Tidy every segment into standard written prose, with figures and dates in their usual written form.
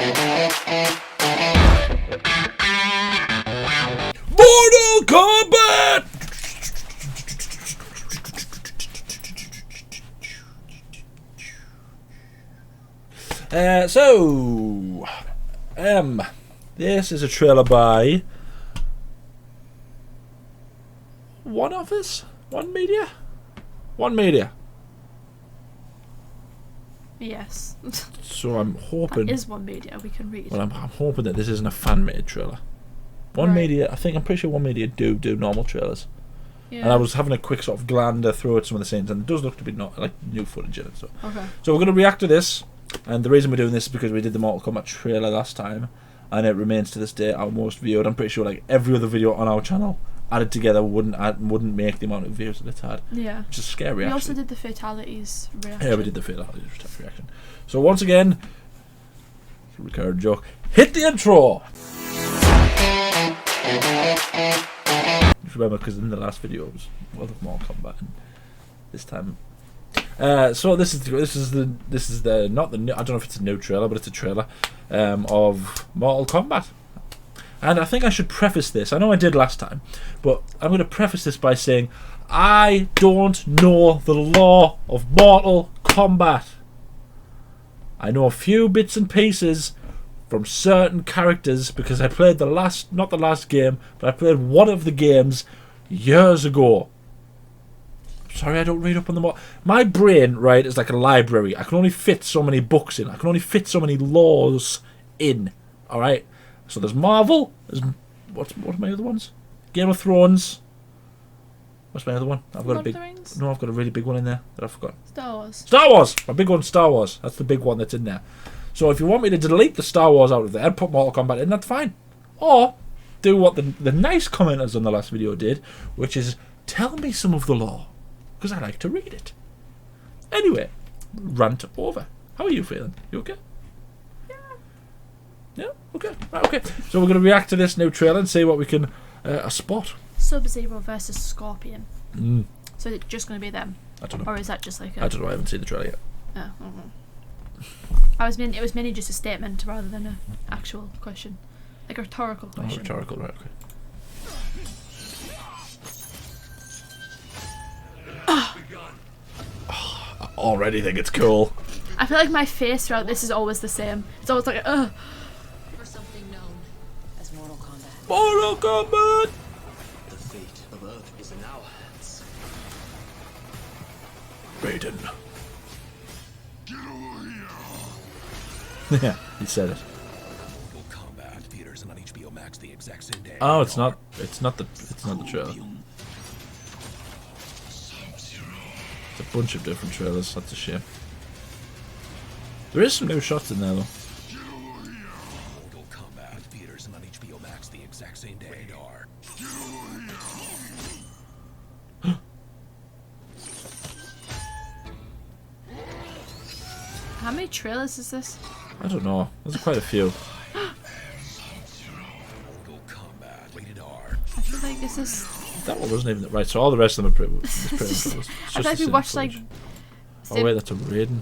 Mortal Kombat! This is a trailer by One Office? One Media? One Media. Yes. So I'm hoping... That is One Media, we can read. Well, I'm hoping that this isn't a fan-made trailer. One Media, I'm pretty sure One Media do normal trailers. Yeah. And I was having a quick sort of glander through at some of the scenes, and it does look to be not like new footage in it. So, so we're going to react to this, and the reason we're doing this is because we did the Mortal Kombat trailer last time, and it remains to this day our most viewed. I'm pretty sure like every other video on our channel added together wouldn't make the amount of views that it's had. Yeah. Which is scary. We actually also did the fatalities reaction. Yeah, we did the fatalities reaction. So once again, recurring joke. Hit the intro. Just remember, because in the last video it was World of Mortal Kombat, and this time. So this is the not the new, I don't know if it's a new trailer, but it's a trailer of Mortal Kombat. And I think I should preface this. I know I did last time, but I'm going to preface this by saying I don't know the lore of Mortal Kombat. I know a few bits and pieces from certain characters because I played not the last game, but I played one of the games years ago. Sorry, I don't read up on them all. My brain, right, is like a library. I can only fit so many books in. I can only fit so many laws in. All right. So there's Marvel. There's what are my other ones? Game of Thrones. What's my other one? I've got I've got a really big one in there that I forgot. Star Wars. Star Wars. My big one's Star Wars. That's the big one that's in there. So if you want me to delete the Star Wars out of there and put Mortal Kombat in, that's fine. Or do what the nice commenters on the last video did, which is tell me some of the lore, because I like to read it. Anyway, rant over. How are you feeling? You okay? Yeah, okay. Right, okay. So we're going to react to this new trailer and see what we can spot. Sub-Zero versus Scorpion. Mm. So is it just going to be them? I don't know. Or is that just like I don't know. I haven't seen the trailer yet. Oh, I don't know. It was mainly just a statement rather than an actual question. Like a rhetorical question. Oh, rhetorical, right, okay. I already think it's cool. I feel like my face throughout this is always the same. It's always like, ugh. For something known as Mortal Kombat. Mortal Kombat! The fate of Earth is in our hands. Raiden. Yeah, he said it. Mortal Kombat theaters and on HBO Max the exact same day. Oh, it's not the trailer. It's a bunch of different trailers. That's a shame. There is some new shots in there though. Mortal Kombat theaters and on HBO Max the exact same day. Radar. How many trailers is this? I don't know. There's quite a few. Mortal Kombat. Rated R. I feel like this is. That one wasn't even right. So all the rest of them are pretty. I feel like we watched like. Oh wait, that's a Raiden.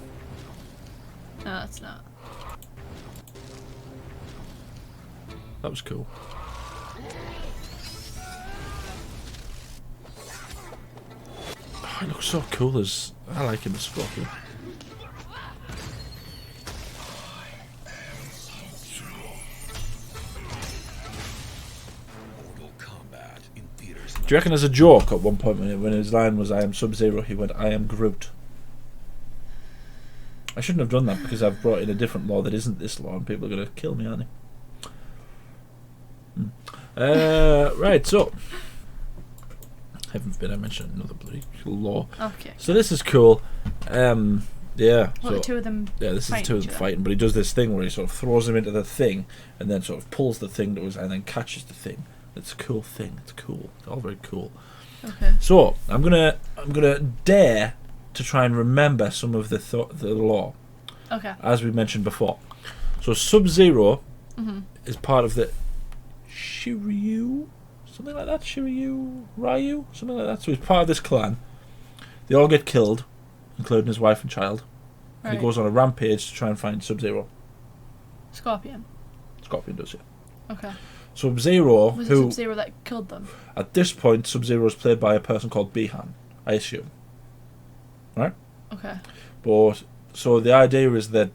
No, that's not. That was cool. Oh, he looks so cool as I like him as Scorpion. Mortal Kombat in theaters. Do you reckon there's a joke at one point when his line was "I am Sub-Zero," he went "I am Groot"? I shouldn't have done that because I've brought in a different law that isn't this law, and people are going to kill me, aren't they? Right, so heaven forbid I mention another bloody law. Okay. So this is cool. Yeah. Well, so the two of them. yeah, this is the two of them fighting, but he does this thing where he sort of throws him into the thing, and then sort of pulls the thing to his, and then catches the thing. It's a cool thing. It's cool. It's all very cool. Okay. So I'm gonna dare to try and remember some of the lore. Okay. As we mentioned before. So Sub-Zero is part of the Shiryu, something like that. Shiryu, Ryu, something like that. So he's part of this clan. They all get killed, including his wife and child. And he goes on a rampage to try and find Sub-Zero. Scorpion. Scorpion does, yeah. Okay. Sub-Zero, Was it who Sub-Zero that killed them? at this point Sub-Zero is played by a person called Bihan, I assume. Right? Okay. But so the idea is that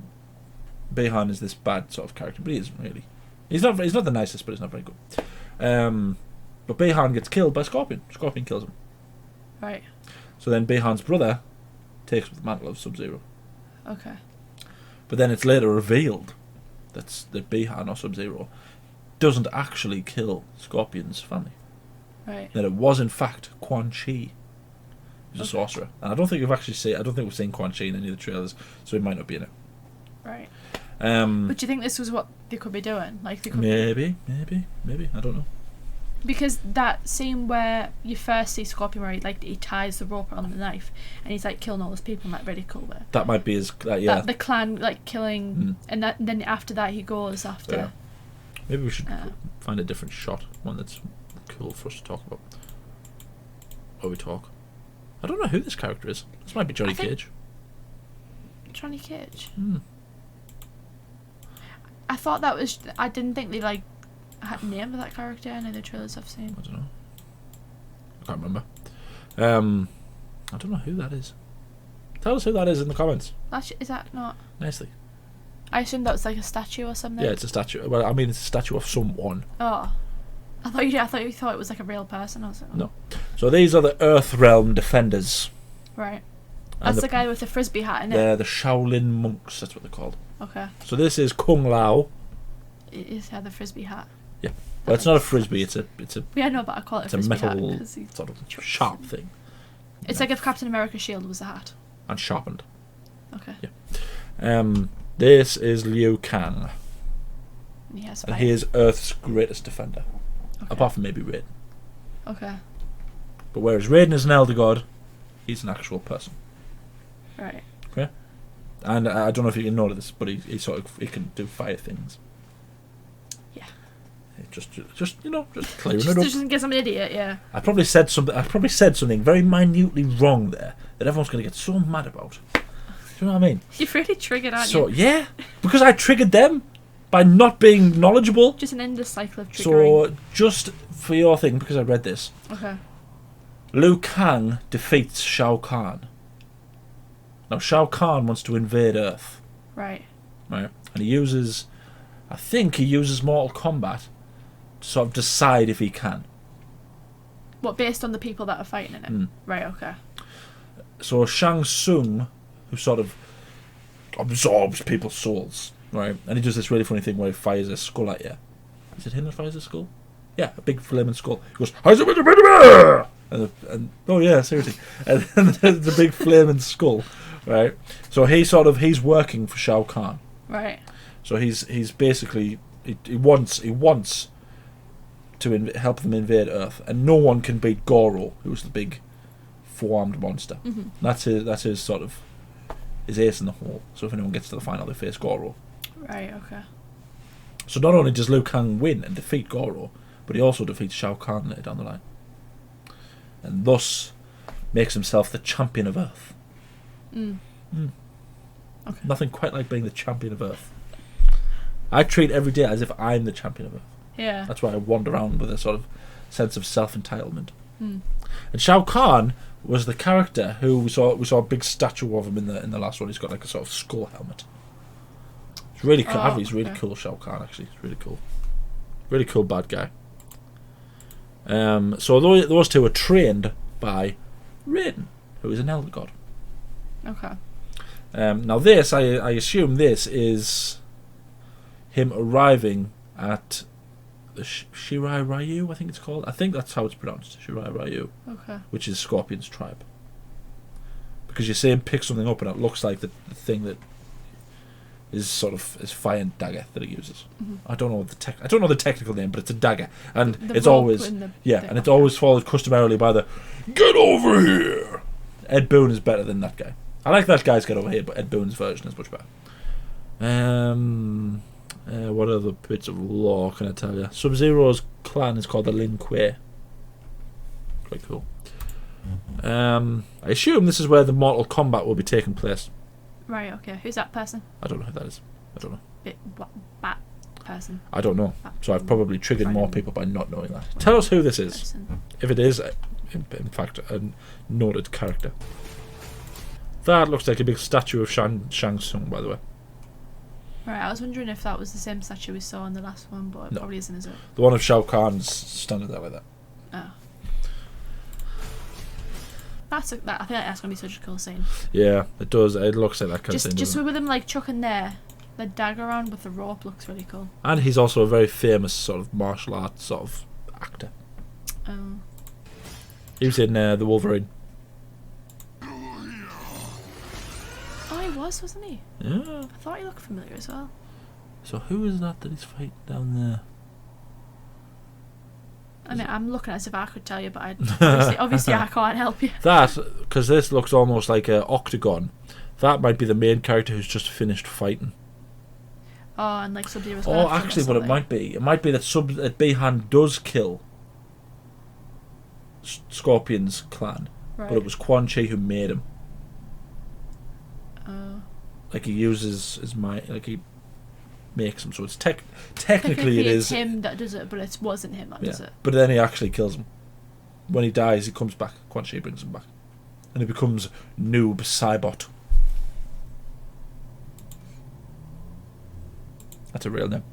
Bihan is this bad sort of character, but he isn't really. He's not the nicest, but he's not very good. But Bihan gets killed by Scorpion. Scorpion kills him. Right. So then Bihan's brother takes up the mantle of Sub-Zero. Okay. But then it's later revealed that Bihan or Sub-Zero doesn't actually kill Scorpion's family. Right. That it was in fact Quan Chi, who's a sorcerer. And I don't think we've seen Quan Chi in any of the trailers, so he might not be in it. Right. Um, But do you think this was what they could be doing? Like they could maybe. I don't know. Because that scene where you first see Scorpion, where he ties the rope on the knife and he's like killing all those people in that really cool way. That might be his. Yeah. The clan like killing, and then after that he goes after. Yeah. Maybe we should find a different shot, one that's cool for us to talk about. While we talk. I don't know who this character is. This might be Johnny Cage. Johnny Cage. Hmm. I thought that was. I didn't think they had a name of that character in any of the trailers I've seen. I don't know. I can't remember. I don't know who that is. Tell us who that is in the comments. Is that not? Nicely. I assumed that was like a statue or something. Yeah, it's a statue. Well, I mean, it's a statue of someone. Oh, I thought you thought it was like a real person. I was like, oh. No. So these are the Earth Realm Defenders. Right. And That's the guy with the frisbee hat, isn't it? They're the Shaolin monks. That's what they're called. Okay. So this is Kung Lao. It is had the frisbee hat. Yeah. Well, it's not a frisbee. It's a. Yeah, no, but I call it It's a a frisbee metal hat because sort of sharp thing. it's like if Captain America's shield was a hat. And sharpened. Okay. Yeah. This is Liu Kang. And he has And fire. he is Earth's greatest defender. Okay. Apart from maybe Raiden. Okay. But whereas Raiden is an elder god, he's an actual person. Right. Okay? And I don't know if you can notice this, but he can do fire things. Yeah. Just clearing Just it up. just in case I'm an idiot, yeah. I probably said something very minutely wrong there that everyone's going to get so mad about. Do you know what I mean? You've really triggered, aren't So you? yeah, because I triggered them by not being knowledgeable. Just an endless cycle of triggering. So just for your thing, because I read this, Okay. Liu Kang defeats Shao Kahn. Now Shao Kahn wants to invade Earth, Right. right? And I think he uses Mortal Kombat to sort of decide if he can. What, based on the people that are fighting in it? Right, okay. So Shang Tsung, who sort of absorbs people's souls, right? And he does this really funny thing where he fires a skull at you. Is it him that fires a skull? Yeah, a big flaming skull. He goes, and oh yeah, seriously. And then there's the big flaming skull, right? So he's working for Shao Kahn. Right. So he's basically he wants to help them invade Earth, and no one can beat Goro, who's the big four-armed monster. Mm-hmm. That's his sort of his ace in the hole. So if anyone gets to the final, they face Goro. Right, okay. So not only does Liu Kang win and defeat Goro, but he also defeats Shao Kahn later down the line, and thus makes himself the champion of Earth. Okay. Nothing quite like being the champion of Earth. I treat every day as if I'm the champion of Earth. Yeah. That's why I wander around with a sort of sense of self-entitlement. Mm. And Shao Kahn was the character who we saw a big statue of him in the last one. He's got like a sort of skull helmet. It's really cool. Oh, He's really okay. cool, Shao Kahn, actually. It's really cool. Really cool bad guy. So those two are trained by Raiden, who is an elder god. Okay. Now this, I assume this is him arriving at the Shirai Ryu, I think it's called. I think that's how it's pronounced, Shirai Ryu, Okay. which is Scorpion's tribe. Because you see him pick something up and it looks like the thing that is sort of his fire dagger that he uses. Mm-hmm. I don't know the technical name, but it's a dagger, and The it's rope always and the yeah, thing. and it's always followed customarily by the "Get over here." Ed Boon is better than that guy. I like that guy's "Get over here," but Ed Boon's version is much better. What other bits of lore can I tell you? Sub-Zero's clan is called the Lin Kuei. Quite cool. I assume this is where the Mortal Kombat will be taking place. Right, okay. Who's that person? I don't know who that is. I don't know. Bat person. I don't know. So I've probably triggered more people by not knowing that. Tell us who this is. Person. If it is, in fact, a noted character. That looks like a big statue of Shang Tsung, by the way. Right, I was wondering if that was the same statue we saw in the last one, but it No. probably isn't, is it? The one of Shao Kahn's standing there like that. Oh. I think that's gonna be such a cool scene. Yeah, it does. It looks like that kind of thing. Just doesn't it? with him like chucking the dagger around with the rope looks really cool. And he's also a very famous sort of martial arts sort of actor. Oh. He was in The Wolverine. Oh, he wasn't he? Yeah. I thought he looked familiar as well. So who is that he's fighting down there? I mean, I'm looking as if I could tell you, but obviously I can't help you. That, because this looks almost like an octagon. That might be the main character who's just finished fighting. Oh, and like Sub-Zero's Oh, actually, what it might be that Behan does kill Scorpion's clan, Right. but it was Quan Chi who made him. Oh. Like he uses his mind, like he makes him. So it's technically it it's is him that does it, but it wasn't him that does it. But then he actually kills him. When he dies, he comes back. Quan Chi brings him back, and he becomes Noob Saibot. That's a real name.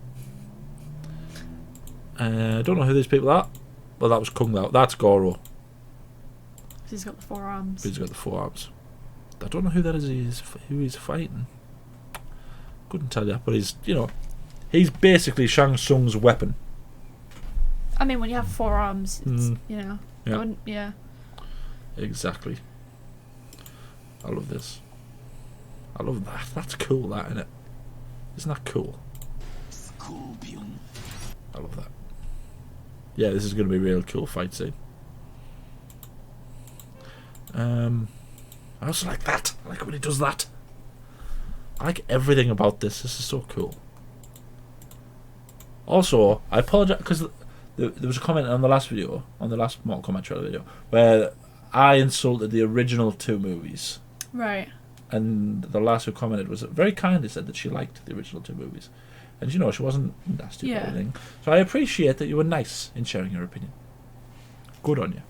I don't know who these people are. Well, that was Kung Lao. That's Goro. 'Cause he's got the forearms. He's got the forearms. I don't know who that is. Who he's fighting. Couldn't tell you, but he's basically Shang Tsung's weapon. I mean, when you have forearms, it's, Yeah. yeah. Exactly. I love this. I love that. That's cool, that, isn't it? Isn't that cool? Scorpion. I love that. Yeah, this is going to be a real cool fight scene. I also like that. I like when he does that. I like everything about this. This is so cool. Also, I apologize because there was a comment on the last video, on the last Mortal Kombat trailer video, where I insulted the original two movies. Right. And the last who commented was very kindly said that she liked the original two movies. And she wasn't nasty about anything. So I appreciate that you were nice in sharing your opinion. Good on you.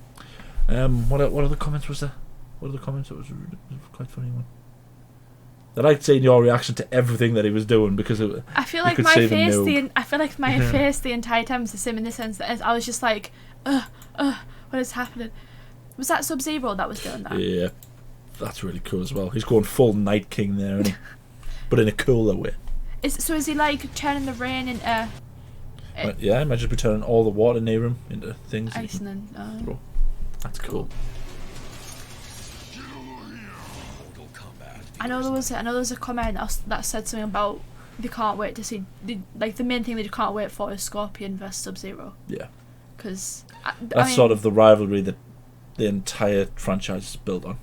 What other comments was there? What other comments? It was quite funny one. I liked seeing your reaction to everything that he was doing because I feel like my face the entire time was the same in the sense that I was just like, what is happening? Was that Sub-Zero that was doing that? Yeah, that's really cool as well. He's going full Night King there, isn't he? But in a cooler way. Is he like turning the rain into? Yeah, imagine turning all the water near him into things. Ice and then. Throw. That's cool. Mortal Kombat. I know there was a comment that said something about they can't wait to see the main thing that you can't wait for is Scorpion versus Sub-Zero. Yeah. Because that's sort of the rivalry that the entire franchise is built on.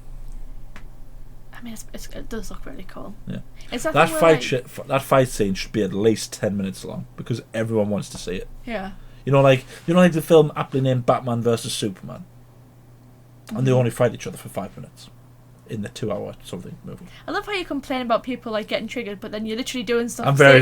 I mean, it does look really cool. Yeah. That fight scene should be at least 10 minutes long because everyone wants to see it. Yeah. Like the film aptly named Batman versus Superman, and they only fight each other for 5 minutes in the 2-hour something movie. I love how you complain about people like getting triggered, but then you're literally doing stuff, Yeah,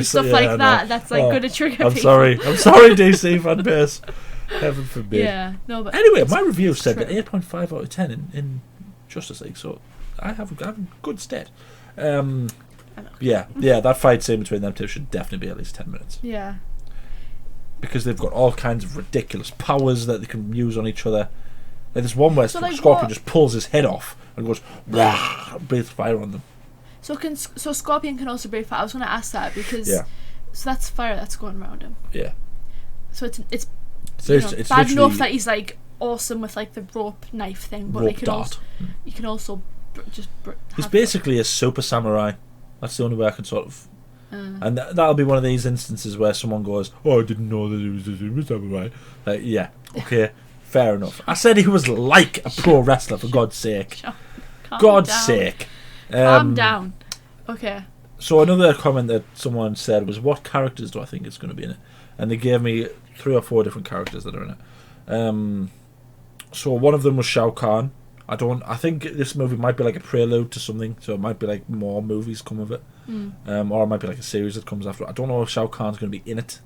that. That's like going to trigger I'm people. sorry, DC fan base. Heaven forbid. Yeah, no, but anyway, my review said that 8.5 out of 10 in Justice League, so I have a good stat. Yeah, that fight scene between them two should definitely be at least 10 minutes. Yeah. Because they've got all kinds of ridiculous powers that they can use on each other. Like there's one where Scorpion just pulls his head off and goes, "Rah!" breathes fire on them. So Scorpion can also breathe fire. I was going to ask that because so that's fire that's going around him. Yeah. So it's bad enough that he's like awesome with like the rope knife thing, but you can also he's basically a super samurai. That's the only way I can sort of. And that'll be one of these instances where someone goes, "Oh, I didn't know that he was a super samurai." Like, yeah, okay, fair enough. I said he was like a pro wrestler, for God's sake. God's sake. Calm down. Okay. So another comment that someone said was, "What characters do I think is going to be in it?" And they gave me 3 or 4 different characters that are in it. So one of them was Shao Kahn. I think this movie might be like a prelude to something, so it might be like more movies come of it, or it might be like a series that comes after it. I don't know if Shao Kahn's going to be in it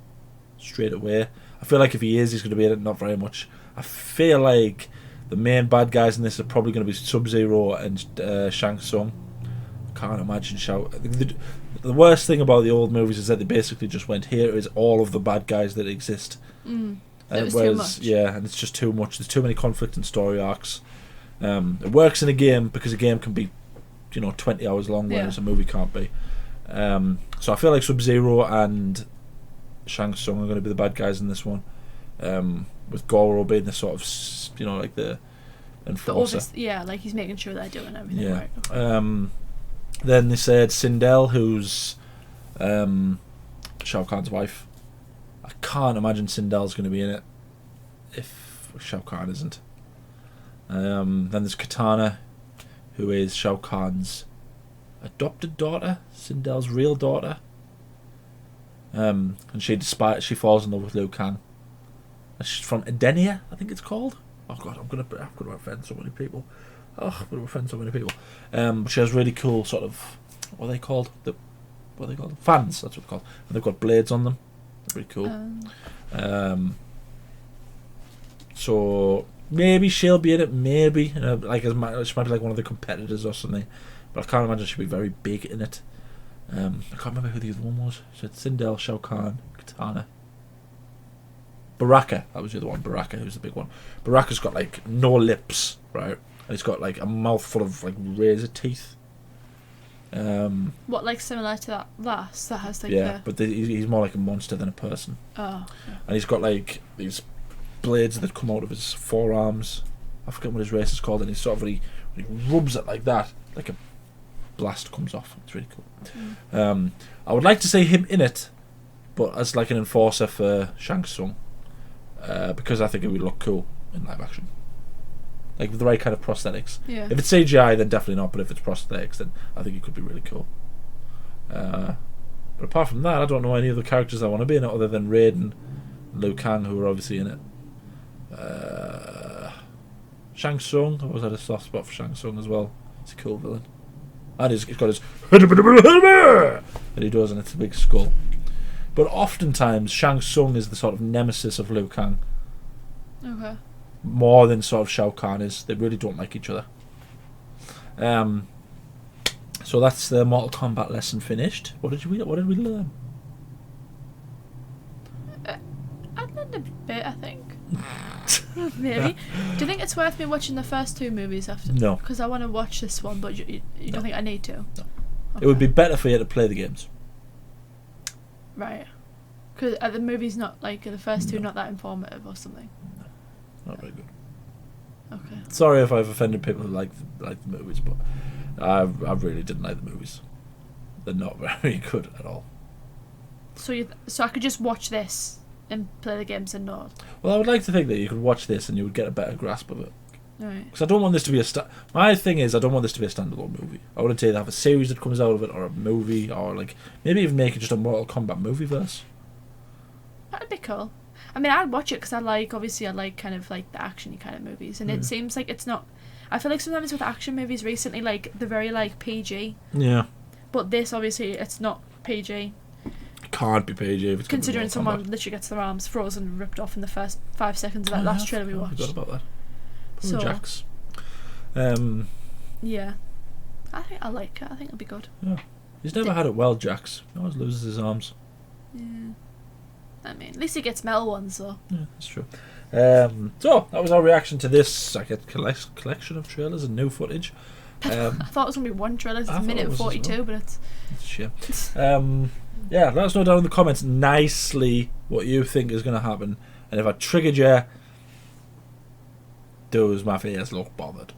straight away. I feel like if he is, he's going to be in it not very much. I feel like the main bad guys in this are probably going to be Sub-Zero and Shang Tsung. I can't imagine the worst thing about the old movies is that they basically just went, here is all of the bad guys that exist. It was too much. Yeah, and it's just too much. There's too many conflict and story arcs. It works in a game because a game can be, 20 hours long, whereas a movie can't be. So I feel like Sub-Zero and Shang Tsung are going to be the bad guys in this one, with Goro being the sort of, like the enforcer. Like he's making sure they're doing everything right. Then they said Sindel, who's Shao Kahn's wife. I can't imagine Sindel's going to be in it if Shao Kahn isn't. Then there's Katana, who is Shao Kahn's adopted daughter, Sindel's real daughter. And she falls in love with Liu Kang. And she's from Edenia, I think it's called. Oh god, I'm gonna offend so many people. She has really cool sort of, what are they called? Fans. That's what they're called. And they've got blades on them. Pretty cool. So maybe she'll be in it. Maybe she might be like one of the competitors or something. But I can't imagine she'll be very big in it. I can't remember who the other one was. So it's Sindel, Shao Kahn, Katana, Baraka. That was the other one. Baraka, who's the big one. Baraka's got like no lips, right? And he's got like a mouthful of like razor teeth. What, like similar to that last that has like but he's more like a monster than a person. Oh. Yeah. And he's got like these blades that come out of his forearms. I forget what his race is called, and he sort of when he rubs it like that, like a blast comes off. It's really cool. I would like to see him in it, but as like an enforcer for Shang Tsung, because I think it would look cool in live action. Like with the right kind of prosthetics. Yeah. If it's CGI, then definitely not. But if it's prosthetics, then I think it could be really cool. But apart from that, I don't know any other characters I want to be in it other than Raiden, Liu Kang, who are obviously in it. Shang Tsung. I always had a soft spot for Shang Tsung as well. He's a cool villain. And he's got his that he does, and it's a big skull. But oftentimes, Shang Tsung is the sort of nemesis of Liu Kang. Okay. More than sort of Shao Kahn is. They really don't like each other. So that's the Mortal Kombat lesson finished. What did we learn? I learned a bit, I think. Maybe. Do you think it's worth me watching the first two movies after? No. Because I want to watch this one, but you don't think I need to? No. Okay. It would be better for you to play the games. Right. Because the movie's not, like, the first two not that informative or something? No. Not very good. Okay. Sorry if I've offended people who like the movies, but I really didn't like the movies. They're not very good at all. So I could just watch this and play the games and not. Well, I would like to think that you could watch this and you would get a better grasp of it. Right. Because I don't want this to be my thing is I don't want this to be a standalone movie. I want to have a series that comes out of it, or a movie, or like maybe even make it just a Mortal Kombat movie verse. That'd be cool. I mean, I'd watch it because I like kind of like the actiony kind of movies, and it seems like it's not. I feel like sometimes with action movies recently, like they're very like PG. Yeah. But this obviously it's not PG. It can't be PG if it's considering someone literally gets their arms frozen and ripped off in the first 5 seconds of that last trailer we watched. I forgot about that. Poor Jax. Yeah. I think I like it. I think it'll be good. Yeah. He's never had it well, Jax. He always loses his arms. Yeah. I mean, at least he gets metal ones, though. Yeah, that's true. So, that was our reaction to this collection of trailers and new footage. I thought it was going to be one trailer. It's a minute and 42, but it's shit. Yeah, let us know down in the comments nicely what you think is going to happen. And if I triggered you, does my face look bothered?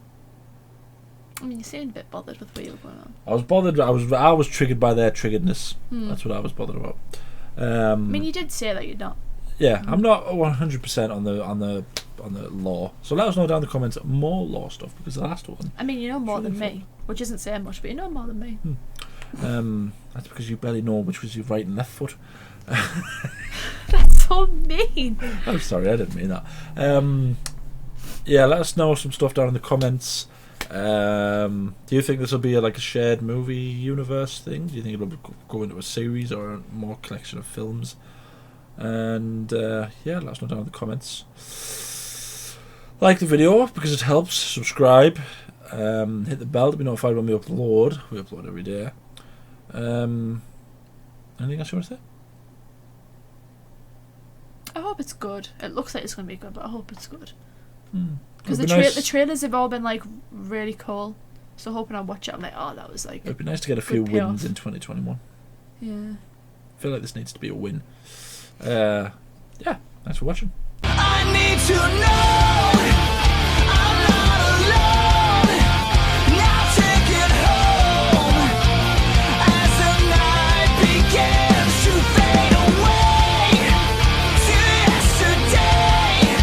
I mean, you seemed a bit bothered with what you were going on. I was bothered. I was triggered by their triggeredness. That's what I was bothered about. I mean, you did say that you're not. Yeah, I'm not 100% on the law. So let us know down in the comments more law stuff, because the last one. I mean, you know more than me, which isn't saying much, but you know more than me. That's because you barely know which was your right and left foot. That's so mean. I'm sorry, I didn't mean that. Yeah, let us know some stuff down in the comments. Do you think this will be a shared movie universe thing? Do you think it'll go into a series or a more collection of films? And yeah, let us know down in the comments. Like the video because it helps. Subscribe. Hit the bell to be notified when we upload. We upload every day. Anything else you want to say? I hope it's good. It looks like it's going to be good, but I hope it's good. It'd Because be nice- the trailers have all been like really cool. So hoping I watch it, I'm like, oh, that was like. It'd be nice to get a few good payoff. wins in 2021. Yeah. I feel like this needs to be a win. Yeah, thanks for watching. I need to know